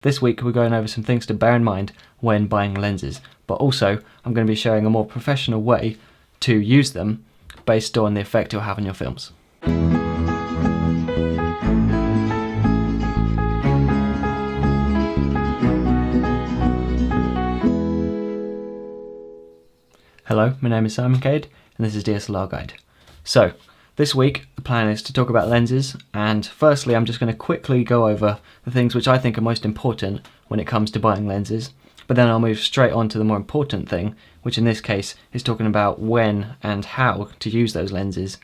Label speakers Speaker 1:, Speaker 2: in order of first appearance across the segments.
Speaker 1: This week we're going over some things to bear in mind when buying lenses, but also I'm going to be showing a more professional way to use them based on the effect you'll have on your films. Hello, my name is Cade and this is DSLRguide. So, this week the plan is to talk about lenses, and firstly I'm just going to quickly go over the things which I think are most important when it comes to buying lenses, but then I'll move straight on to the more important thing, which in this case is talking about when and how to use those lenses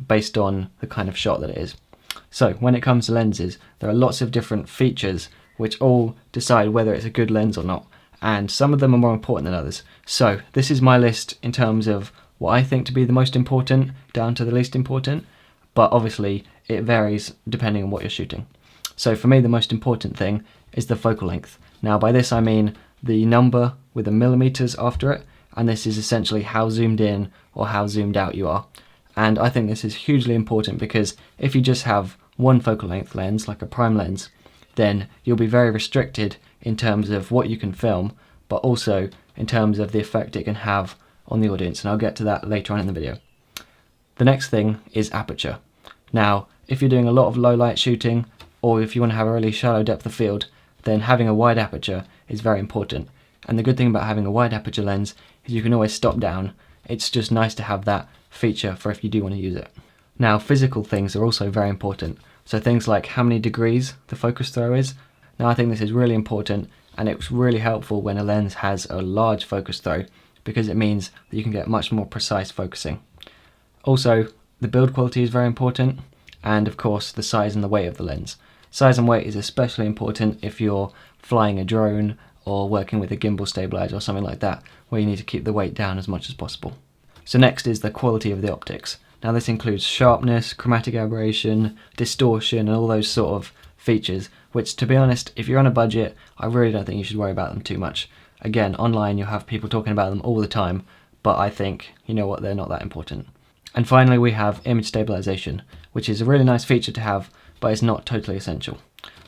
Speaker 1: based on the kind of shot that it is. So when it comes to lenses, there are lots of different features which all decide whether it's a good lens or not, and some of them are more important than others. So this is my list in terms of what I think to be the most important down to the least important, but obviously it varies depending on what you're shooting. So for me the most important thing is the focal length. Now by this I mean the number with the millimeters after it, and this is essentially how zoomed in or how zoomed out you are. And I think this is hugely important because if you just have one focal length lens, like a prime lens, then you'll be very restricted in terms of what you can film, but also in terms of the effect it can have on the audience, and I'll get to that later on in the video. The next thing is aperture. Now, if you're doing a lot of low light shooting, or if you want to have a really shallow depth of field, then having a wide aperture is very important. And the good thing about having a wide aperture lens is you can always stop down. It's just nice to have that feature for if you do want to use it. Now, physical things are also very important. So things like how many degrees the focus throw is. Now I think this is really important, and it's really helpful when a lens has a large focus throw, because it means that you can get much more precise focusing. Also, the build quality is very important, and of course the size and the weight of the lens. Size and weight is especially important if you're flying a drone or working with a gimbal stabilizer or something like that, where you need to keep the weight down as much as possible. So next is the quality of the optics. Now this includes sharpness, chromatic aberration, distortion, and all those sort of features, which to be honest, if you're on a budget, I really don't think you should worry about them too much. Again, online you'll have people talking about them all the time, but I think, you know what, they're not that important. And finally we have image stabilization, which is a really nice feature to have, but it's not totally essential.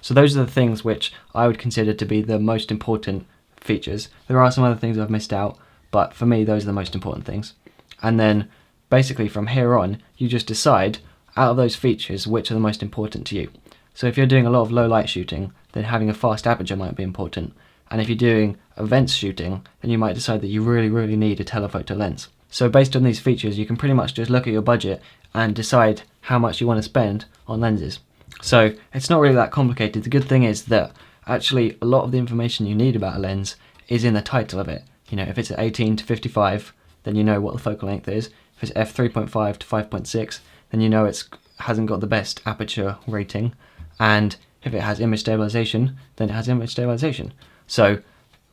Speaker 1: So those are the things which I would consider to be the most important features. There are some other things I've missed out, but for me those are the most important things. And then basically from here on, you just decide out of those features which are the most important to you. So if you're doing a lot of low light shooting, then having a fast aperture might be important. And if you're doing events shooting, then you might decide that you really need a telephoto lens. So based on these features, you can pretty much just look at your budget and decide how much you want to spend on lenses. So it's not really that complicated. The good thing is that actually a lot of the information you need about a lens is in the title of it. You know, if it's 18 to 55, then you know what the focal length is. If it's f3.5 to 5.6, then you know it hasn't got the best aperture rating. And if it has image stabilization, then it has image stabilization. So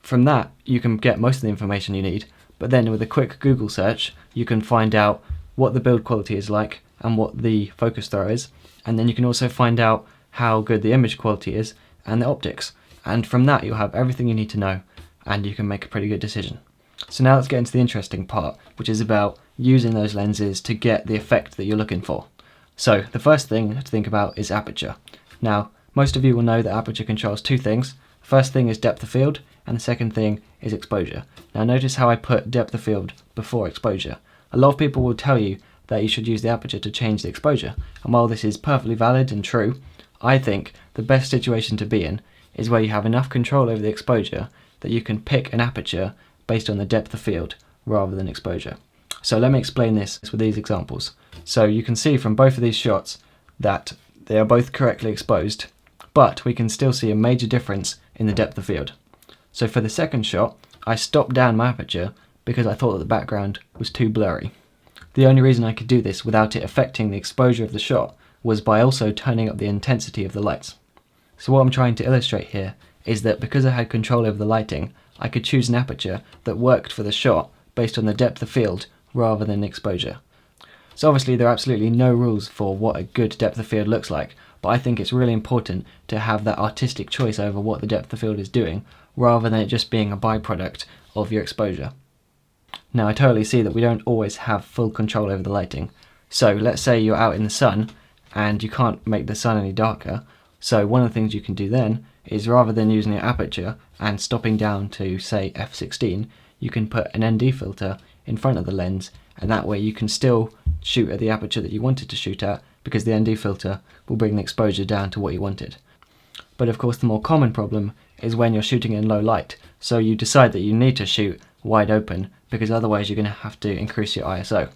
Speaker 1: from that, you can get most of the information you need, but then with a quick Google search, you can find out what the build quality is like and what the focus throw is, and then you can also find out how good the image quality is and the optics. And from that, you'll have everything you need to know, and you can make a pretty good decision. So now let's get into the interesting part, which is about using those lenses to get the effect that you're looking for. So the first thing to think about is aperture. Now, most of you will know that aperture controls two things. The first thing is depth of field, and the second thing is exposure. Now notice how I put depth of field before exposure. A lot of people will tell you that you should use the aperture to change the exposure, and while this is perfectly valid and true, I think the best situation to be in is where you have enough control over the exposure that you can pick an aperture based on the depth of field rather than exposure. So let me explain this with these examples. So you can see from both of these shots that they are both correctly exposed, but we can still see a major difference in the depth of field. So for the second shot, I stopped down my aperture because I thought that the background was too blurry. The only reason I could do this without it affecting the exposure of the shot was by also turning up the intensity of the lights. So what I'm trying to illustrate here is that because I had control over the lighting, I could choose an aperture that worked for the shot based on the depth of field rather than exposure. So obviously there are absolutely no rules for what a good depth of field looks like, but I think it's really important to have that artistic choice over what the depth of field is doing, rather than it just being a byproduct of your exposure. Now I totally see that we don't always have full control over the lighting. So let's say you're out in the sun and you can't make the sun any darker, So one of the things you can do then is, rather than using an aperture and stopping down to say f16, you can put an ND filter in front of the lens, and that way you can still shoot at the aperture that you wanted to shoot at, because the ND filter will bring the exposure down to what you wanted. But of course the more common problem is when you're shooting in low light, so you decide that you need to shoot wide open because otherwise you're going to have to increase your ISO.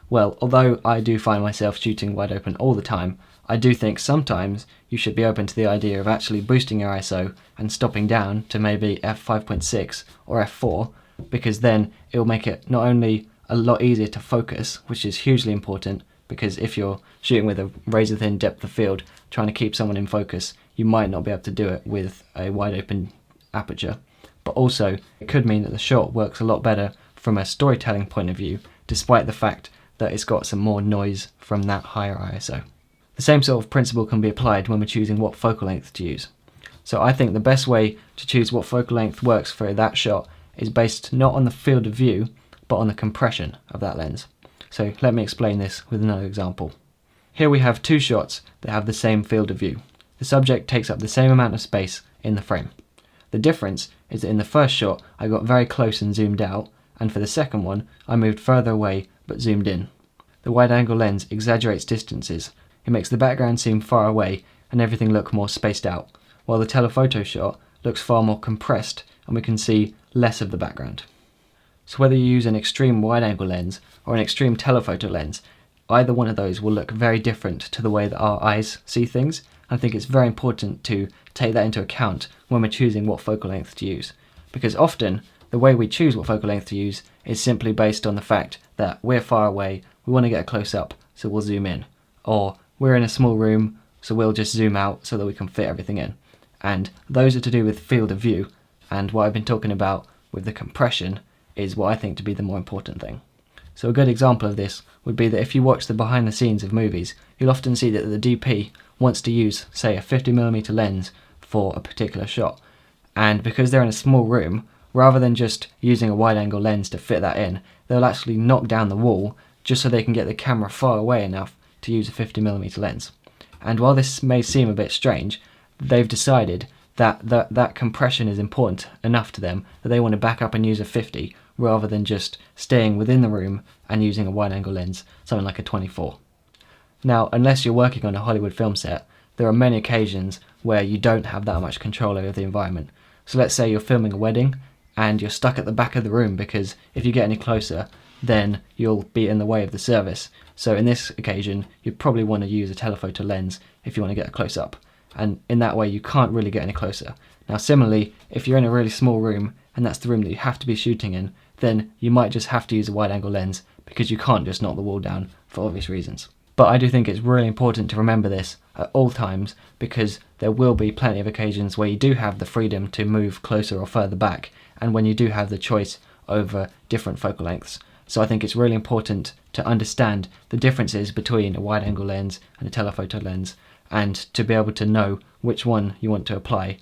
Speaker 1: Well, although I do find myself shooting wide open all the time, I do think sometimes you should be open to the idea of actually boosting your ISO and stopping down to maybe f5.6 or f4, because then it will make it not only a lot easier to focus, which is hugely important, because if you're shooting with a razor thin depth of field trying to keep someone in focus, you might not be able to do it with a wide open aperture, but also it could mean that the shot works a lot better from a storytelling point of view, despite the fact that it's got some more noise from that higher ISO. The same sort of principle can be applied when we're choosing what focal length to use. So I think the best way to choose what focal length works for that shot is based not on the field of view, but on the compression of that lens. So let me explain this with another example. Here we have two shots that have the same field of view. The subject takes up the same amount of space in the frame. The difference is that in the first shot I got very close and zoomed out, and for the second one I moved further away but zoomed in. The wide angle lens exaggerates distances. It makes the background seem far away and everything look more spaced out, while the telephoto shot looks far more compressed and we can see less of the background. So whether you use an extreme wide angle lens or an extreme telephoto lens, either one of those will look very different to the way that our eyes see things. I think it's very important to take that into account when we're choosing what focal length to use, because often the way we choose what focal length to use is simply based on the fact that we're far away, we want to get a close up, so we'll zoom in, or we're in a small room, so we'll just zoom out so that we can fit everything in. And those are to do with field of view, and what I've been talking about with the compression is what I think to be the more important thing. So a good example of this would be that if you watch the behind the scenes of movies, you'll often see that the DP wants to use, say, a 50mm lens for a particular shot, and because they're in a small room, rather than just using a wide angle lens to fit that in, they'll actually knock down the wall just so they can get the camera far away enough to use a 50mm lens. And while this may seem a bit strange, they've decided that compression is important enough to them that they want to back up and use a 50 rather than just staying within the room and using a wide angle lens, something like a 24. Now, unless you're working on a Hollywood film set, there are many occasions where you don't have that much control over the environment. So let's say you're filming a wedding and you're stuck at the back of the room because if you get any closer, then you'll be in the way of the service. So in this occasion, you'd probably want to use a telephoto lens if you want to get a close up. And in that way, you can't really get any closer. Now similarly, if you're in a really small room and that's the room that you have to be shooting in, then you might just have to use a wide angle lens because you can't just knock the wall down for obvious reasons. But I do think it's really important to remember this at all times, because there will be plenty of occasions where you do have the freedom to move closer or further back, and when you do have the choice over different focal lengths. So I think it's really important to understand the differences between a wide angle lens and a telephoto lens, and to be able to know which one you want to apply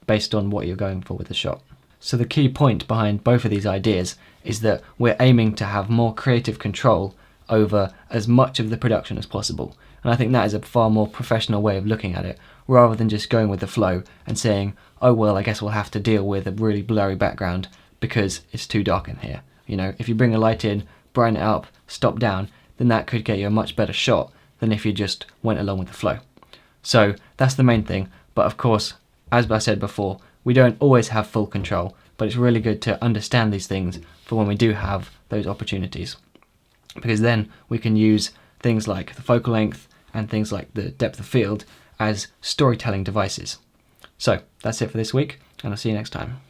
Speaker 1: based on what you're going for with the shot. So the key point behind both of these ideas is that we're aiming to have more creative control over as much of the production as possible. And I think that is a far more professional way of looking at it, rather than just going with the flow and saying, oh well, I guess we'll have to deal with a really blurry background because it's too dark in here. You know, if you bring a light in, brighten it up, stop down, then that could get you a much better shot than if you just went along with the flow. So that's the main thing, but of course, as I said before, we don't always have full control, but it's really good to understand these things for when we do have those opportunities, because then we can use things like the focal length and things like the depth of field as storytelling devices. So that's it for this week, and I'll see you next time.